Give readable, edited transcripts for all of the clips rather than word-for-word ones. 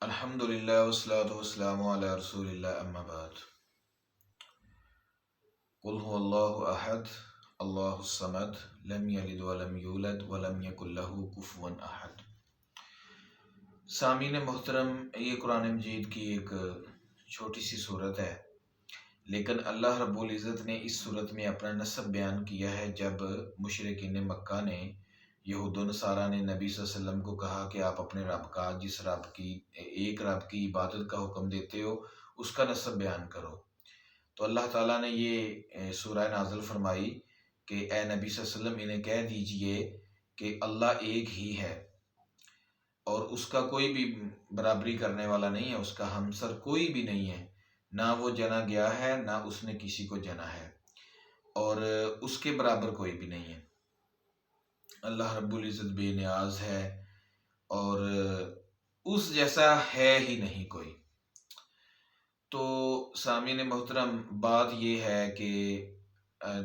الحمد للہ والصلاة والسلام علی رسول اللہ اما بعد قل هو اللہ احد اللہ الصمد لم یلد ولم یولد ولم یکن لہ کفوا احد۔ سامعین محترم، یہ قرآن مجید کی ایک چھوٹی سی صورت ہے، لیکن اللہ رب العزت نے اس صورت میں اپنا نسب بیان کیا ہے۔ جب مشرکین مکہ نے، یہود و نصارہ نے نبی صلی اللہ علیہ وسلم کو کہا کہ آپ اپنے رب کا، جس رب کی ایک رب کی عبادت کا حکم دیتے ہو، اس کا نسب بیان کرو، تو اللہ تعالیٰ نے یہ سورہ نازل فرمائی کہ اے نبی صلی اللہ علیہ وسلم انہیں کہہ دیجئے کہ اللہ ایک ہی ہے اور اس کا کوئی بھی برابری کرنے والا نہیں ہے، اس کا ہمسر کوئی بھی نہیں ہے، نہ وہ جنا گیا ہے نہ اس نے کسی کو جنا ہے، اور اس کے برابر کوئی بھی نہیں ہے۔ اللہ رب العزت بے نیاز ہے اور اس جیسا ہے ہی نہیں کوئی۔ تو سامعین محترم، بات یہ ہے کہ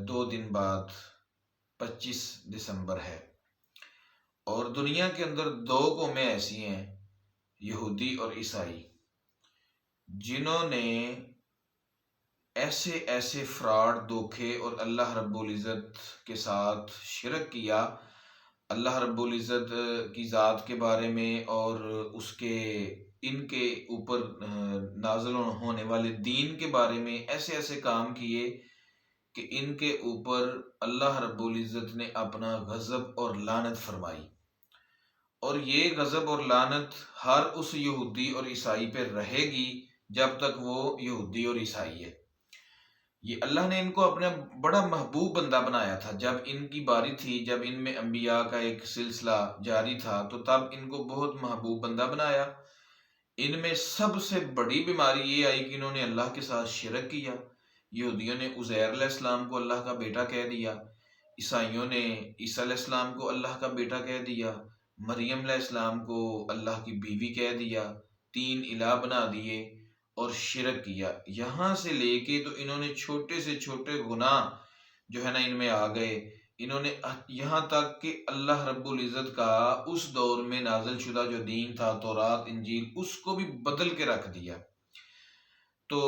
2 دن بعد 25 دسمبر ہے، اور دنیا کے اندر 2 قومیں ایسی ہیں، یہودی اور عیسائی، جنہوں نے ایسے ایسے فراڈ، دھوکے اور اللہ رب العزت کے ساتھ شرک کیا، اللہ رب العزت کی ذات کے بارے میں اور اس کے ان کے اوپر نازل ہونے والے دین کے بارے میں ایسے ایسے کام کیے کہ ان کے اوپر اللہ رب العزت نے اپنا غضب اور لعنت فرمائی، اور یہ غضب اور لعنت ہر اس یہودی اور عیسائی پہ رہے گی جب تک وہ یہودی اور عیسائی ہے۔ یہ اللہ نے ان کو اپنا بڑا محبوب بندہ بنایا تھا۔ جب ان کی باری تھی، جب ان میں انبیاء کا ایک سلسلہ جاری تھا، تو تب ان کو بہت محبوب بندہ بنایا۔ ان میں سب سے بڑی بیماری یہ آئی کہ انہوں نے اللہ کے ساتھ شرک کیا۔ یہودیوں نے عزیر علیہ السلام کو اللہ کا بیٹا کہہ دیا، عیسائیوں نے عیسیٰ علیہ السلام کو اللہ کا بیٹا کہہ دیا، مریم علیہ السلام کو اللہ کی بیوی کہہ دیا، 3 الہ بنا دیے اور شرک کیا۔ یہاں سے لے کے تو انہوں نے چھوٹے سے چھوٹے گناہ جو ہے نا ان میں آ گئے۔ انہوں نے یہاں تک کہ اللہ رب العزت کا اس دور میں نازل شدہ جو دین تھا، تورات انجیل، اس کو بھی بدل کے رکھ دیا۔ تو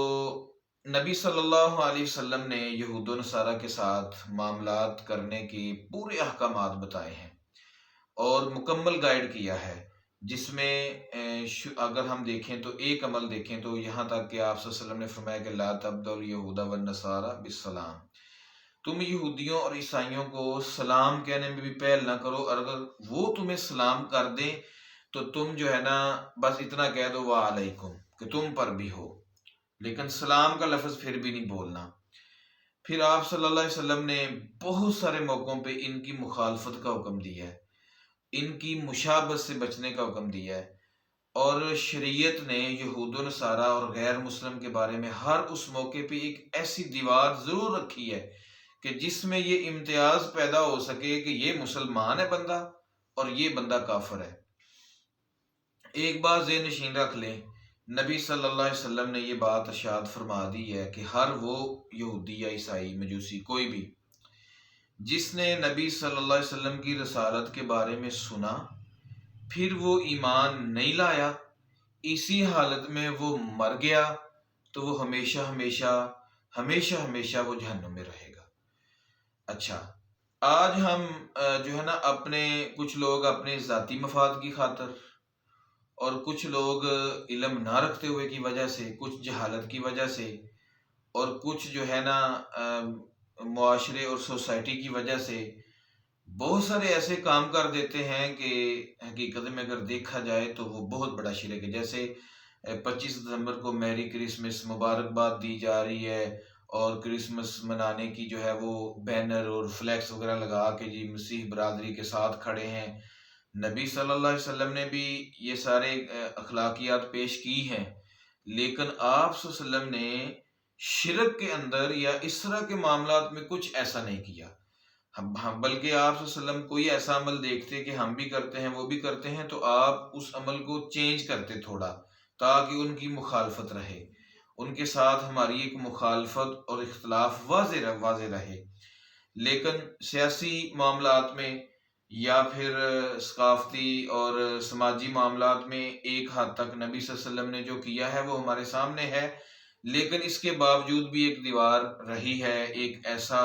نبی صلی اللہ علیہ وسلم نے یہود و نصارہ کے ساتھ معاملات کرنے کے پورے احکامات بتائے ہیں اور مکمل گائیڈ کیا ہے، جس میں اگر ہم دیکھیں تو ایک عمل دیکھیں تو یہاں تک کہ آپ صلی اللہ علیہ وسلم نے فرمایا کہ لا تبدؤ الیہود والنصارى بالسلام، تم یہودیوں اور عیسائیوں کو سلام کہنے میں بھی پہل نہ کرو، اور اگر وہ تمہیں سلام کر دیں تو تم جو ہے نا بس اتنا کہہ دو وعلیکم، کہ تم پر بھی ہو، لیکن سلام کا لفظ پھر بھی نہیں بولنا۔ پھر آپ صلی اللہ علیہ وسلم نے بہت سارے موقعوں پہ ان کی مخالفت کا حکم دیا ہے، ان کی مشابہت سے بچنے کا حکم دیا ہے، اور شریعت نے یہود و نصارہ اور غیر مسلم کے بارے میں ہر اس موقع پہ ایک ایسی دیوار ضرور رکھی ہے کہ جس میں یہ امتیاز پیدا ہو سکے کہ یہ مسلمان ہے بندہ اور یہ بندہ کافر ہے۔ ایک بات ذہن نشین رکھ لیں، نبی صلی اللہ علیہ وسلم نے یہ بات ارشاد فرما دی ہے کہ ہر وہ یہودی یا عیسائی، مجوسی، کوئی بھی جس نے نبی صلی اللہ علیہ وسلم کی رسالت کے بارے میں سنا پھر وہ ایمان نہیں لایا، اسی حالت میں وہ مر گیا، تو وہ ہمیشہ ہمیشہ ہمیشہ ہمیشہ وہ جہنم میں رہے گا۔ اچھا، آج ہم جو ہے نا اپنے کچھ لوگ اپنے ذاتی مفاد کی خاطر اور کچھ لوگ علم نہ رکھتے ہوئے کی وجہ سے، کچھ جہالت کی وجہ سے، اور کچھ جو ہے نا معاشرے اور سوسائٹی کی وجہ سے بہت سارے ایسے کام کر دیتے ہیں کہ حقیقت میں اگر دیکھا جائے تو وہ بہت بڑا شرک ہے۔ جیسے 25 دسمبر کو میری کرسمس مبارکباد دی جا رہی ہے، اور کرسمس منانے کی جو ہے وہ بینر اور فلیکس وغیرہ لگا کے جی مسیح برادری کے ساتھ کھڑے ہیں۔ نبی صلی اللہ علیہ وسلم نے بھی یہ سارے اخلاقیات پیش کی ہیں، لیکن آپ صلی اللہ علیہ وسلم نے شرک کے اندر یا اس طرح کے معاملات میں کچھ ایسا نہیں کیا، بلکہ آپ صلی اللہ علیہ وسلم کوئی ایسا عمل دیکھتے کہ ہم بھی کرتے ہیں وہ بھی کرتے ہیں تو آپ اس عمل کو چینج کرتے تھوڑا، تاکہ ان کی مخالفت رہے، ان کے ساتھ ہماری ایک مخالفت اور اختلاف واضح رہے۔ لیکن سیاسی معاملات میں یا پھر ثقافتی اور سماجی معاملات میں ایک حد تک نبی صلی اللہ علیہ وسلم نے جو کیا ہے وہ ہمارے سامنے ہے، لیکن اس کے باوجود بھی ایک دیوار رہی ہے، ایک ایسا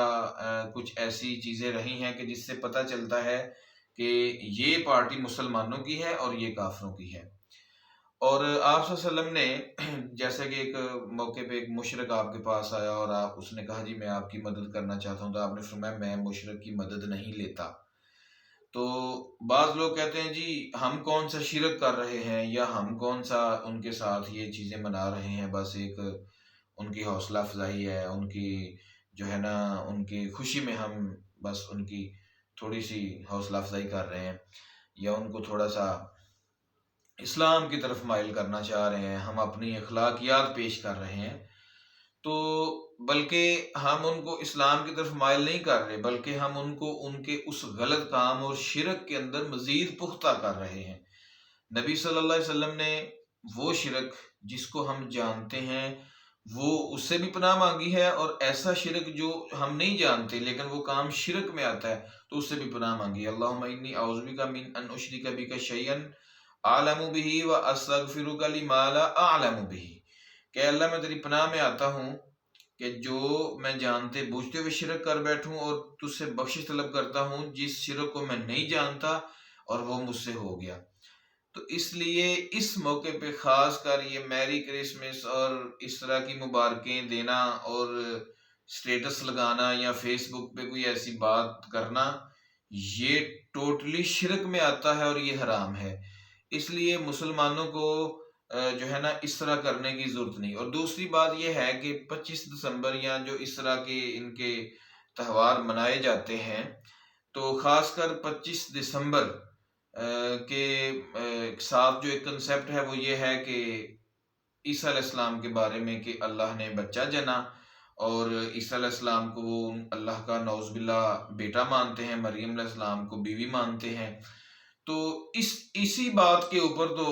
کچھ ایسی چیزیں رہی ہیں کہ جس سے پتہ چلتا ہے کہ یہ پارٹی مسلمانوں کی ہے اور یہ کافروں کی ہے۔ اور آپ صلی اللہ علیہ وسلم نے جیسے کہ ایک موقع پہ ایک مشرک آپ کے پاس آیا اور اس نے کہا جی میں آپ کی مدد کرنا چاہتا ہوں، تو آپ نے فرمایا میں مشرک کی مدد نہیں لیتا۔ تو بعض لوگ کہتے ہیں جی ہم کون سا شرک کر رہے ہیں یا ہم کون سا ان کے ساتھ یہ چیزیں منا رہے ہیں، بس ایک ان کی حوصلہ افزائی ہے، ان کی جو ہے نا ان کی خوشی میں ہم بس ان کی تھوڑی سی حوصلہ افزائی کر رہے ہیں، یا ان کو تھوڑا سا اسلام کی طرف مائل کرنا چاہ رہے ہیں، ہم اپنی اخلاقیات پیش کر رہے ہیں۔ تو بلکہ ہم ان کو اسلام کی طرف مائل نہیں کر رہے، بلکہ ہم ان کو ان کے اس غلط کام اور شرک کے اندر مزید پختہ کر رہے ہیں۔ نبی صلی اللہ علیہ وسلم نے وہ شرک جس کو ہم جانتے ہیں وہ اس سے بھی پناہ مانگی ہے، اور ایسا شرک جو ہم نہیں جانتے لیکن وہ کام شرک میں آتا ہے تو اس سے بھی پناہ مانگی ہے۔ اللہم انی اعوذ بک من ان اشرک بک شیئا اعلم بہ واستغفرک لما لا اعلم بہ، کہ اللہ میں تیری پناہ میں آتا ہوں کہ جو میں جانتے بوجھتے ہوئے شرک کر بیٹھوں، اور تجھ سے بخشش طلب کرتا ہوں جس شرک کو میں نہیں جانتا اور وہ مجھ سے ہو گیا۔ تو اس لیے اس موقع پہ خاص کر یہ میری کرسمس اور اس طرح کی مبارکیں دینا اور سٹیٹس لگانا یا فیس بک پہ کوئی ایسی بات کرنا، یہ ٹوٹلی شرک میں آتا ہے اور یہ حرام ہے۔ اس لیے مسلمانوں کو جو ہے نا اس طرح کرنے کی ضرورت نہیں۔ اور دوسری بات یہ ہے کہ 25 دسمبر یا جو اس طرح کے ان کے تہوار منائے جاتے ہیں، تو خاص کر 25 دسمبر کے ساتھ جو ایک کنسیپٹ ہے وہ یہ ہے کہ عیسیٰ علیہ السلام کے بارے میں کہ اللہ نے بچہ جنا، اور عیسیٰ علیہ السلام کو وہ اللہ کا نعوذ باللہ بیٹا مانتے ہیں، مریم علیہ السلام کو بیوی مانتے ہیں۔ تو اسی بات کے اوپر تو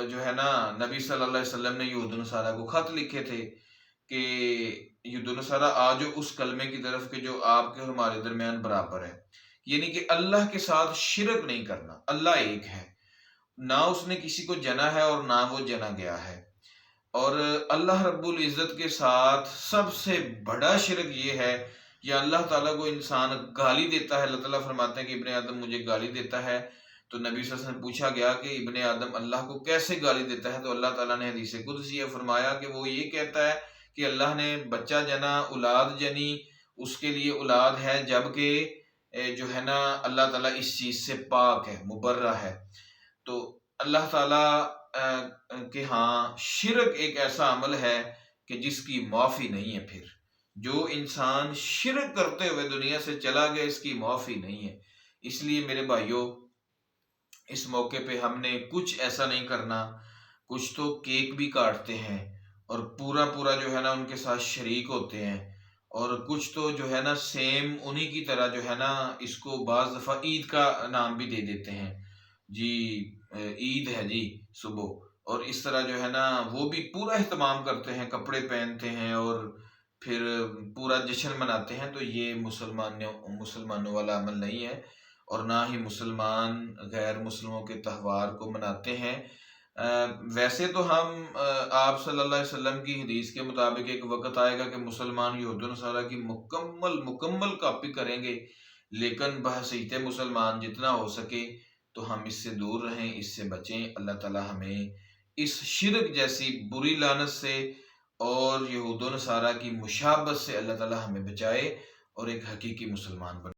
جو ہے نا نبی صلی اللہ علیہ وسلم نے یہود و نصارہ کو خط لکھے تھے کہ یہود و نصارہ آ جو اس کلمے کی طرف کہ جو آپ کے اور ہمارے درمیان برابر ہے، یعنی کہ اللہ کے ساتھ شرک نہیں کرنا۔ اللہ ایک ہے، نہ اس نے کسی کو جنا ہے اور نہ وہ جنا گیا ہے، اور اللہ رب العزت کے ساتھ سب سے بڑا شرک یہ ہے، یا اللہ تعالیٰ کو انسان گالی دیتا ہے۔ اللہ تعالیٰ فرماتے ہیں کہ ابن آدم مجھے گالی دیتا ہے، تو نبی صلی اللہ علیہ وسلم پوچھا گیا کہ ابن آدم اللہ کو کیسے گالی دیتا ہے، تو اللہ تعالیٰ نے حدیث قدسی فرمایا کہ وہ یہ کہتا ہے کہ اللہ نے بچہ جنا، اولاد جنی، اس کے لیے اولاد ہے، جبکہ جو ہے نا اللہ تعالیٰ اس چیز سے پاک ہے، مبرہ ہے۔ تو اللہ تعالیٰ کہ ہاں شرک ایک ایسا عمل ہے کہ جس کی معافی نہیں ہے، پھر جو انسان شرک کرتے ہوئے دنیا سے چلا گیا اس کی معافی نہیں ہے۔ اس لیے میرے بھائیوں اس موقع پہ ہم نے کچھ ایسا نہیں کرنا، کچھ تو کیک بھی کاٹتے ہیں اور پورا جو ہے نا ان کے ساتھ شریک ہوتے ہیں، اور کچھ تو جو ہے نا سیم انہی کی طرح جو ہے نا اس کو بعض دفعہ عید کا نام بھی دے دیتے ہیں، جی عید ہے جی صبح، اور اس طرح جو ہے نا وہ بھی پورا اہتمام کرتے ہیں، کپڑے پہنتے ہیں اور پھر پورا جشن مناتے ہیں۔ تو یہ مسلمانوں والا عمل نہیں ہے، اور نہ ہی مسلمان غیر مسلموں کے تہوار کو مناتے ہیں۔ ویسے تو ہم آپ صلی اللہ علیہ وسلم کی حدیث کے مطابق ایک وقت آئے گا کہ مسلمان یہود و نصارہ کی مکمل کاپی کریں گے، لیکن بحیثیت مسلمان جتنا ہو سکے تو ہم اس سے دور رہیں، اس سے بچیں۔ اللہ تعالی ہمیں اس شرک جیسی بری لعنت سے اور یہود و نصارہ کی مشابہت سے اللہ تعالی ہمیں بچائے اور ایک حقیقی مسلمان بنائے۔